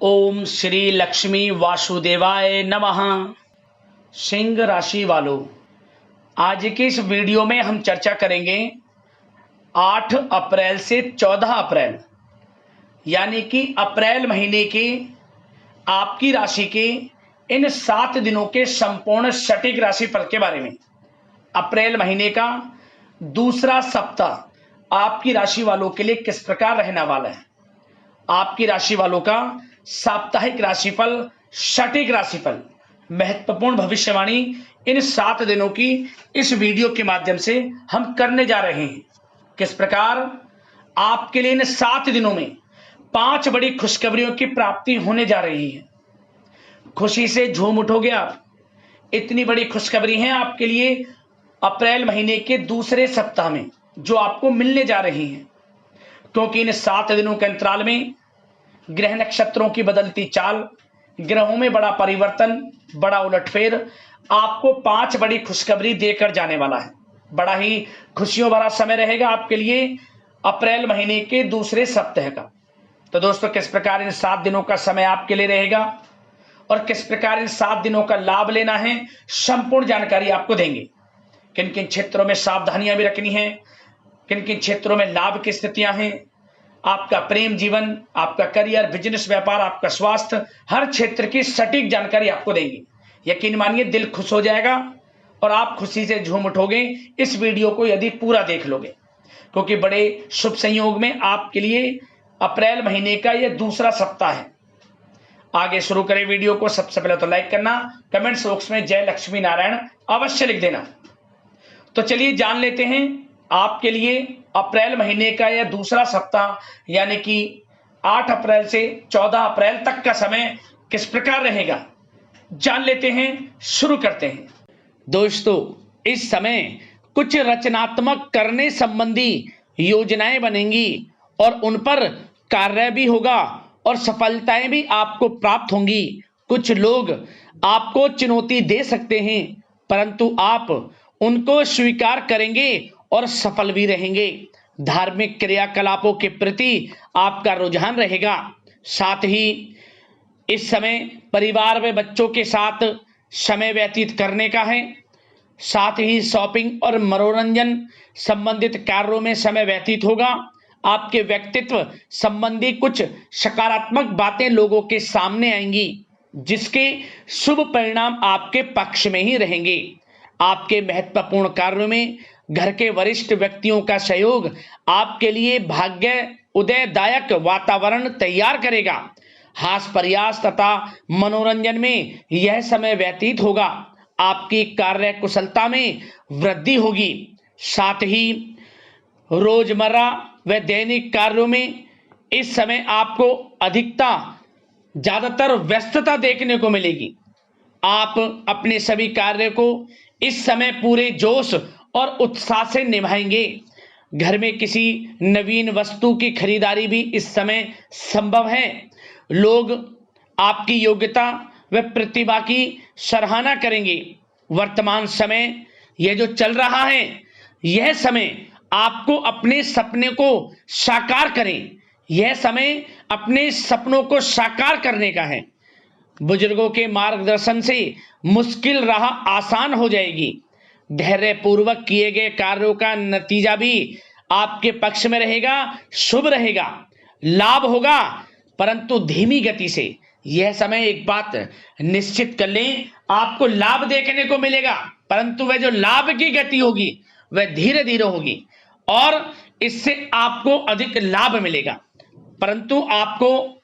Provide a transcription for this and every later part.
ओम श्री लक्ष्मी वासुदेवाय नमः। सिंह राशि वालों, आज की इस वीडियो में हम चर्चा करेंगे 8 अप्रैल से 14 अप्रैल यानी कि अप्रैल महीने के आपकी राशि के इन 7 दिनों के संपूर्ण सटीक राशिफल के बारे में। अप्रैल महीने का दूसरा सप्ताह आपकी राशि वालों के लिए किस प्रकार रहने वाला है, आपकी राशि वालों का साप्ताहिक राशिफल, सटीक राशिफल, महत्वपूर्ण भविष्यवाणी इन 7 दिनों की इस वीडियो के माध्यम से हम करने जा रहे हैं। किस प्रकार आपके लिए इन 7 दिनों में 5 बड़ी खुशखबरियों की प्राप्ति होने जा रही है। खुशी से झूम उठोगे आप। इतनी बड़ी खुशखबरी है आपके लिए अप्रैल महीने के दूसरे सप्ताह में जो आपको मिलने जा रही है, क्योंकि इन 7 दिनों के अंतराल में ग्रह नक्षत्रों की बदलती चाल, ग्रहों में बड़ा परिवर्तन, बड़ा उलटफेर आपको 5 बड़ी खुशखबरी देकर जाने वाला है। बड़ा ही खुशियों भरा समय रहेगा आपके लिए अप्रैल महीने के दूसरे सप्ताह का। तो दोस्तों, किस प्रकार इन 7 दिनों का समय आपके लिए रहेगा और किस प्रकार इन 7 दिनों का लाभ लेना है, संपूर्ण जानकारी आपको देंगे। किन किन क्षेत्रों में सावधानियां भी रखनी है, किन किन क्षेत्रों में लाभ की स्थितियां हैं, आपका प्रेम जीवन, आपका करियर, बिजनेस, व्यापार, आपका स्वास्थ्य, हर क्षेत्र की सटीक जानकारी आपको देंगे। यकीन मानिए दिल खुश हो जाएगा और आप खुशी से झूम उठोगे इस वीडियो को यदि पूरा देख लोगे, क्योंकि बड़े शुभ संयोग में आपके लिए अप्रैल महीने का यह दूसरा सप्ताह है। आगे शुरू करें वीडियो को। सबसे पहले तो लाइक करना, कमेंट बॉक्स में जय लक्ष्मी नारायण अवश्य लिख देना। तो चलिए जान लेते हैं आपके लिए अप्रैल महीने का यह दूसरा सप्ताह यानी कि 8 अप्रैल से 14 अप्रैल तक का समय किस प्रकार रहेगा। जान लेते हैं, शुरू करते हैं। दोस्तों, इस समय कुछ रचनात्मक करने संबंधी योजनाएं बनेंगी और उन पर कार्य भी होगा और सफलताएं भी आपको प्राप्त होंगी। कुछ लोग आपको चुनौती दे सकते हैं, परंतु आप उनको स्वीकार करेंगे और सफल भी रहेंगे। धार्मिक क्रियाकलापों के प्रति आपका रुझान रहेगा। साथ ही इस समय परिवार में बच्चों के साथ समय व्यतीत करने का है। साथ ही शॉपिंग और मनोरंजन संबंधित कार्यों में समय व्यतीत होगा। आपके व्यक्तित्व संबंधी कुछ सकारात्मक बातें लोगों के सामने आएंगी, जिसके शुभ परिणाम आपके पक्ष में ही रहेंगे। आपके महत्वपूर्ण कार्यों में घर के वरिष्ठ व्यक्तियों का सहयोग आपके लिए भाग्य उदयदायक वातावरण तैयार करेगा। हास्य प्रयास तथा मनोरंजन में यह समय व्यतीत होगा। आपकी कार्य कुशलता में वृद्धि होगी। साथ ही रोजमर्रा व दैनिक कार्यों में इस समय आपको ज्यादातर व्यस्तता देखने को मिलेगी। आप अपने सभी कार्य को इस समय पूरे जोश और उत्साह से निभाएंगे। घर में किसी नवीन वस्तु की खरीदारी भी इस समय संभव है। लोग आपकी योग्यता व प्रतिभा की सराहना करेंगे। वर्तमान समय यह जो चल रहा है, यह समय आपको अपने सपने को साकार करें। यह समय अपने सपनों को साकार करने का है। बुजुर्गों के मार्गदर्शन से मुश्किल राह आसान हो जाएगी। धैर्य पूर्वक किए गए कार्यों का नतीजा भी आपके पक्ष में रहेगा, शुभ रहेगा। लाभ होगा, परंतु धीमी गति से। यह समय एक बात निश्चित कर लें, आपको लाभ देखने को मिलेगा, परंतु वह जो लाभ की गति होगी वह धीरे धीरे होगी और इससे आपको अधिक लाभ मिलेगा। परंतु आपको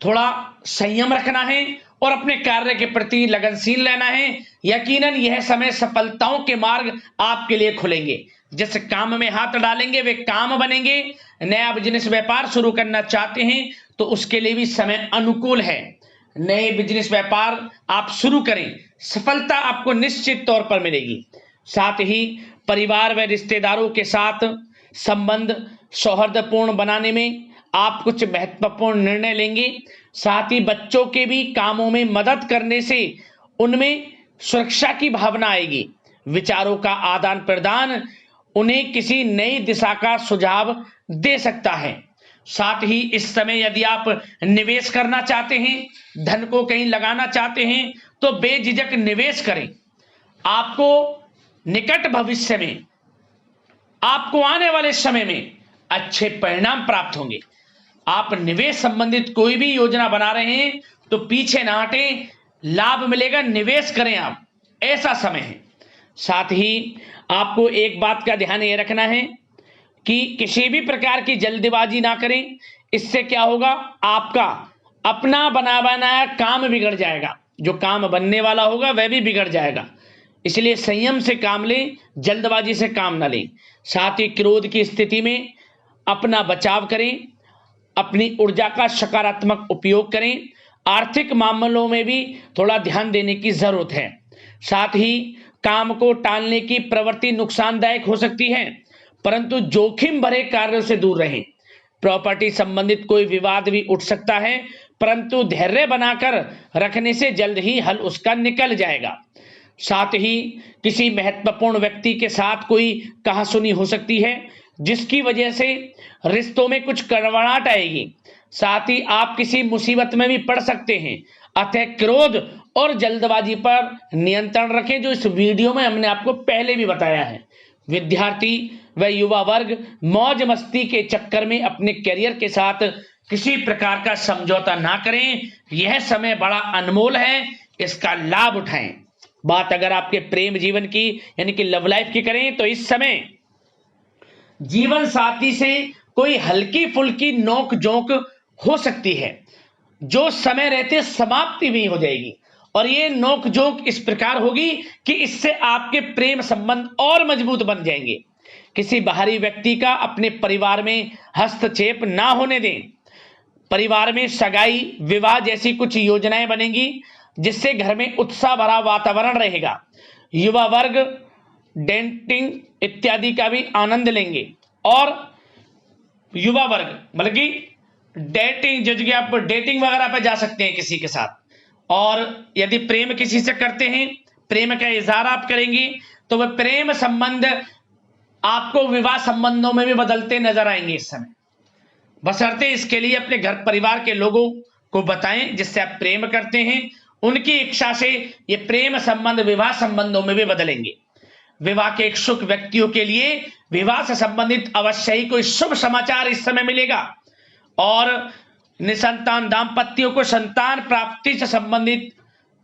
थोड़ा संयम रखना है और अपने कार्य के प्रति लगनशील रहना है। यकीनन यह समय सफलताओं के मार्ग आपके लिए खुलेंगे। जिस काम में हाथ डालेंगे वे काम बनेंगे। नया बिजनेस व्यापार शुरू करना चाहते हैं तो उसके लिए भी समय अनुकूल है। नए बिजनेस व्यापार आप शुरू करें, सफलता आपको निश्चित तौर पर मिलेगी। साथ ही परिवार व रिश्तेदारों के साथ संबंध सौहार्दपूर्ण बनाने में आप कुछ महत्वपूर्ण निर्णय लेंगे। साथ ही बच्चों के भी कामों में मदद करने से उनमें सुरक्षा की भावना आएगी। विचारों का आदान प्रदान उन्हें किसी नई दिशा का सुझाव दे सकता है। साथ ही इस समय यदि आप निवेश करना चाहते हैं, धन को कहीं लगाना चाहते हैं, तो बेझिझक निवेश करें। आपको निकट भविष्य में, आपको आने वाले समय में अच्छे परिणाम प्राप्त होंगे। आप निवेश संबंधित कोई भी योजना बना रहे हैं तो पीछे ना हटें, लाभ मिलेगा, निवेश करें आप, ऐसा समय है। साथ ही आपको एक बात का ध्यान ये रखना है कि किसी भी प्रकार की जल्दबाजी ना करें। इससे क्या होगा, आपका अपना बना बनाया काम बिगड़ जाएगा, जो काम बनने वाला होगा वह भी बिगड़ जाएगा। इसलिए संयम से काम लें, जल्दबाजी से काम ना लें। साथ ही क्रोध की स्थिति में अपना बचाव करें, अपनी ऊर्जा का सकारात्मक उपयोग करें। आर्थिक मामलों में भी थोड़ा ध्यान देने की जरूरत है। साथ ही काम को टालने की प्रवृत्ति नुकसानदायक हो सकती है, परंतु जोखिम भरे कार्यों से दूर रहें। प्रॉपर्टी संबंधित कोई विवाद भी उठ सकता है, परंतु धैर्य बनाकर रखने से जल्द ही हल उसका निकल जाएगा। साथ ही किसी महत्वपूर्ण व्यक्ति के साथ कोई कहासुनी हो सकती है, जिसकी वजह से रिश्तों में कुछ कड़वाहट आएगी। साथ ही आप किसी मुसीबत में भी पड़ सकते हैं। अतः क्रोध और जल्दबाजी पर नियंत्रण रखें, जो इस वीडियो में हमने आपको पहले भी बताया है। विद्यार्थी व युवा वर्ग मौज मस्ती के चक्कर में अपने करियर के साथ किसी प्रकार का समझौता ना करें। यह समय बड़ा अनमोल है, इसका लाभ उठाएं। बात अगर आपके प्रेम जीवन की यानी कि लव लाइफ की करें तो इस समय जीवन साथी से कोई हल्की फुल्की नोक झोंक हो सकती है, जो समय रहते समाप्ति भी हो जाएगी। और ये नोक झोंक इस प्रकार होगी कि इससे आपके प्रेम संबंध और मजबूत बन जाएंगे। किसी बाहरी व्यक्ति का अपने परिवार में हस्तक्षेप ना होने दें। परिवार में सगाई, विवाह जैसी कुछ योजनाएं बनेंगी, जिससे घर में उत्साह भरा वातावरण रहेगा। युवा वर्ग डेटिंग इत्यादि का भी आनंद लेंगे। और युवा वर्ग मतलब कि डेटिंग, जैसे कि आप डेटिंग वगैरह पे जा सकते हैं किसी के साथ। और यदि प्रेम किसी से करते हैं, प्रेम का इजहार आप करेंगे, तो वह प्रेम संबंध आपको विवाह संबंधों में भी बदलते नजर आएंगे इस समय। बशर्ते इसके लिए अपने घर परिवार के लोगों को बताएं जिससे आप प्रेम करते हैं। उनकी इच्छा से ये प्रेम संबंध विवाह संबंधों में भी बदलेंगे। विवाह के इच्छुक व्यक्तियों के लिए विवाह से संबंधित अवश्य ही कोई शुभ समाचार इस समय मिलेगा। और निसंतान दाम्पत्यों को संतान प्राप्ति से संबंधित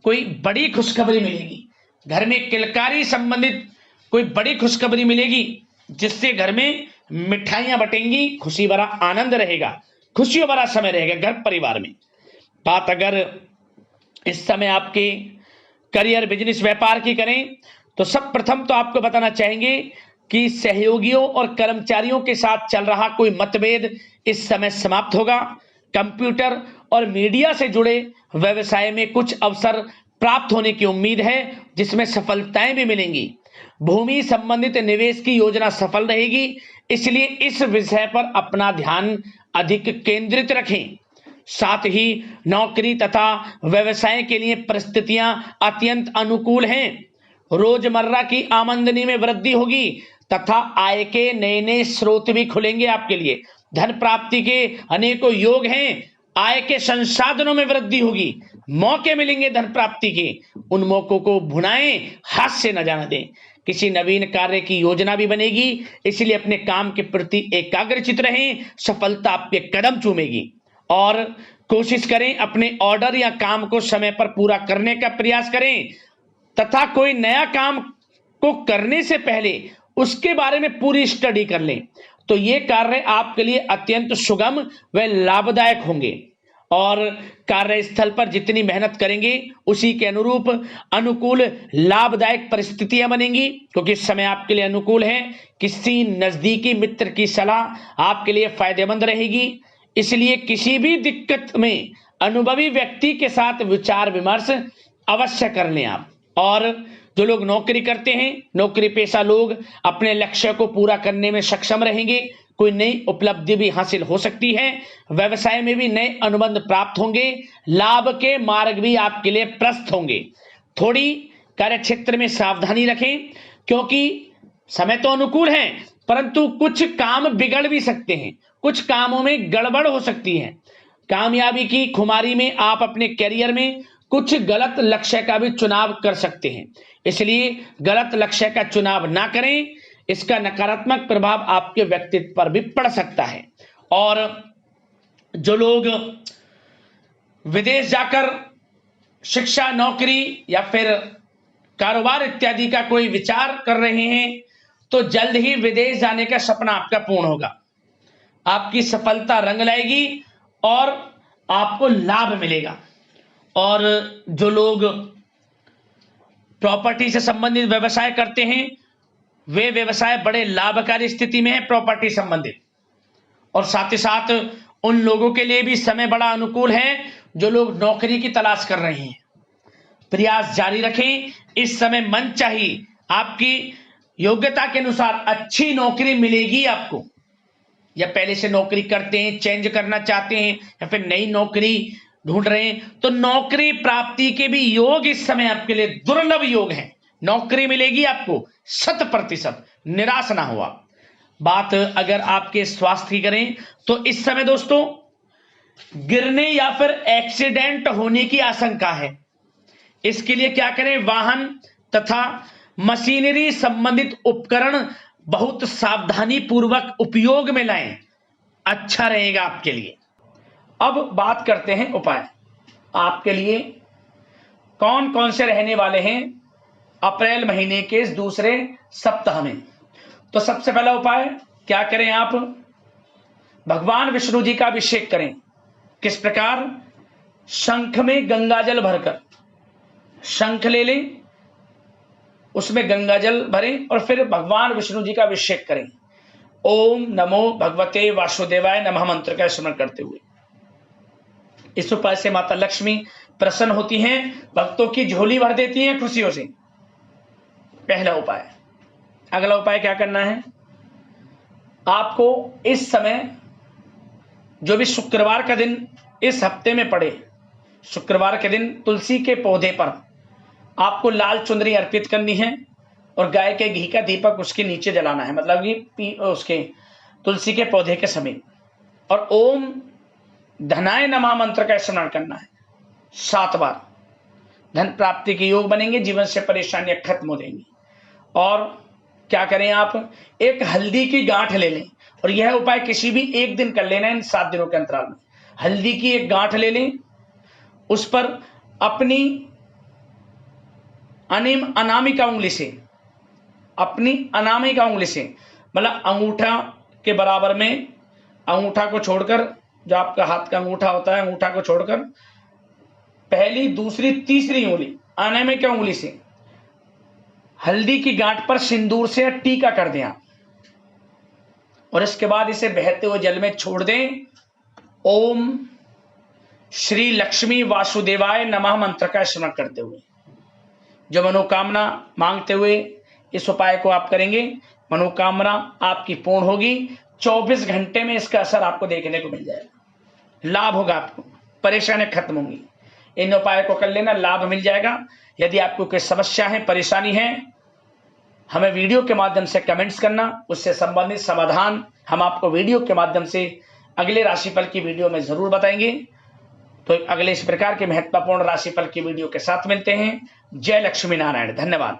कोई बड़ी खुशखबरी मिलेगी। घर में किलकारी संबंधित कोई बड़ी खुशखबरी मिलेगी, जिससे घर में मिठाइयां बटेंगी, खुशी भरा आनंद रहेगा, खुशियों भरा समय रहेगा घर परिवार में। बात अगर इस समय आपके करियर, बिजनेस, व्यापार की करें तो सब प्रथम तो आपको बताना चाहेंगे कि सहयोगियों और कर्मचारियों के साथ चल रहा कोई मतभेद इस समय समाप्त होगा। कंप्यूटर और मीडिया से जुड़े व्यवसाय में कुछ अवसर प्राप्त होने की उम्मीद है, जिसमें सफलताएं भी मिलेंगी। भूमि संबंधित निवेश की योजना सफल रहेगी, इसलिए इस विषय पर अपना ध्यान अधिक केंद्रित रखें। साथ ही नौकरी तथा व्यवसाय के लिए परिस्थितियां अत्यंत अनुकूल हैं। रोजमर्रा की आमदनी में वृद्धि होगी तथा आय के नए नए स्रोत भी खुलेंगे आपके लिए। धन प्राप्ति के अनेकों योग हैं। आय के संसाधनों में वृद्धि होगी, मौके मिलेंगे धन प्राप्ति के। उन मौकों को भुनाएं, हाथ से न जाने दें। किसी नवीन कार्य की योजना भी बनेगी, इसलिए अपने काम के प्रति एकाग्रचित रहें, सफलता आपके कदम चूमेगी। और कोशिश करें अपने ऑर्डर या काम को समय पर पूरा करने का प्रयास करें तथा कोई नया काम को करने से पहले उसके बारे में पूरी स्टडी कर लें, तो ये कार्य आपके लिए अत्यंत सुगम व लाभदायक होंगे। और कार्यस्थल पर जितनी मेहनत करेंगे उसी के अनुरूप अनुकूल लाभदायक परिस्थितियां बनेंगी, क्योंकि समय आपके लिए अनुकूल है। किसी नजदीकी मित्र की सलाह आपके लिए फायदेमंद रहेगी, इसलिए किसी भी दिक्कत में अनुभवी व्यक्ति के साथ विचार विमर्श अवश्य कर लें आप। और जो लोग नौकरी करते हैं, नौकरी पेशा लोग अपने लक्ष्य को पूरा करने में सक्षम रहेंगे। कोई नई उपलब्धि भी हासिल हो सकती है। व्यवसाय में भी नए अनुबंध प्राप्त होंगे। लाभ के मार्ग भी आपके लिए प्रशस्त होंगे। थोड़ी कार्य क्षेत्र में सावधानी रखें, क्योंकि समय तो अनुकूल है परंतु कुछ काम बिगड़ भी सकते हैं, कुछ कामों में गड़बड़ हो सकती है। कामयाबी की खुमारी में आप अपने करियर में कुछ गलत लक्ष्य का भी चुनाव कर सकते हैं, इसलिए गलत लक्ष्य का चुनाव ना करें, इसका नकारात्मक प्रभाव आपके व्यक्तित्व पर भी पड़ सकता है। और जो लोग विदेश जाकर शिक्षा, नौकरी या फिर कारोबार इत्यादि का कोई विचार कर रहे हैं, तो जल्द ही विदेश जाने का सपना आपका पूर्ण होगा। आपकी सफलता रंग लाएगी और आपको लाभ मिलेगा। और जो लोग प्रॉपर्टी से संबंधित व्यवसाय करते हैं, वे व्यवसाय बड़े लाभकारी स्थिति में है प्रॉपर्टी संबंधित। और साथ ही साथ उन लोगों के लिए भी समय बड़ा अनुकूल है जो लोग नौकरी की तलाश कर रहे हैं। प्रयास जारी रखें, इस समय मन चाहिए आपकी योग्यता के अनुसार अच्छी नौकरी मिलेगी आपको। या पहले से नौकरी करते हैं, चेंज करना चाहते हैं, या फिर नई नौकरी ढूंढ रहे हैं, तो नौकरी प्राप्ति के भी योग इस समय आपके लिए दुर्लभ योग हैं। नौकरी मिलेगी आपको 100%, निराश ना हो आप। बात अगर आपके स्वास्थ्य की करें तो इस समय दोस्तों गिरने या फिर एक्सीडेंट होने की आशंका है। इसके लिए क्या करें, वाहन तथा मशीनरी संबंधित उपकरण बहुत सावधानी पूर्वक उपयोग में लाएं, अच्छा रहेगा आपके लिए। अब बात करते हैं उपाय आपके लिए कौन कौन से रहने वाले हैं अप्रैल महीने के इस दूसरे सप्ताह में। तो सबसे पहला उपाय क्या करें, आप भगवान विष्णु जी का अभिषेक करें। किस प्रकार, शंख में गंगाजल भरकर, शंख ले लें, उसमें गंगाजल भरें और फिर भगवान विष्णु जी का अभिषेक करें। ओम नमो भगवते वासुदेवाय नमः मंत्र का स्मरण करते हुए। इस उपाय से माता लक्ष्मी प्रसन्न होती हैं, भक्तों की झोली भर देती हैं खुशियों से। पहला उपाय। अगला उपाय क्या करना है, आपको इस समय जो भी शुक्रवार का दिन इस हफ्ते में पड़े, शुक्रवार के दिन तुलसी के पौधे पर आपको लाल चुनरी अर्पित करनी है और गाय के घी का दीपक उसके नीचे जलाना है, मतलब कि उसके तुलसी के पौधे के समीप, और ओम धनाय नमः मंत्र का स्मरण करना है 7 बार। धन प्राप्ति के योग बनेंगे, जीवन से परेशानियां खत्म हो जाएंगी। और क्या करें, आप एक हल्दी की गांठ ले लें, और यह उपाय किसी भी एक दिन कर लेना है इन 7 दिनों के अंतराल में। हल्दी की एक गांठ ले लें, उस पर अपनी अनामिका उंगली से, अपनी अनामिका उंगली से, मतलब अंगूठा के बराबर में, अंगूठा को छोड़कर, जो आपका हाथ का अंगूठा होता है, अंगूठा को छोड़कर पहली, दूसरी, तीसरी उंगली अनामिका उंगली से हल्दी की गांठ पर सिंदूर से टीका कर दें आप, और इसके बाद इसे बहते हुए जल में छोड़ दें। ओम श्री लक्ष्मी वासुदेवाय नमः मंत्र का स्मरण करते हुए जो मनोकामना मांगते हुए इस उपाय को आप करेंगे, मनोकामना आपकी पूर्ण होगी। 24 घंटे में इसका असर आपको देखने को मिल जाएगा, लाभ होगा, आपको परेशानी खत्म होंगी। इन उपाय को कर लेना, लाभ मिल जाएगा। यदि आपको कोई समस्या है, परेशानी है, हमें वीडियो के माध्यम से कमेंट्स करना, उससे संबंधित समाधान हम आपको वीडियो के माध्यम से अगले राशिफल की वीडियो में जरूर बताएंगे। तो अगले इस प्रकार के महत्वपूर्ण राशिफल की वीडियो के साथ मिलते हैं। जय लक्ष्मी नारायण, धन्यवाद।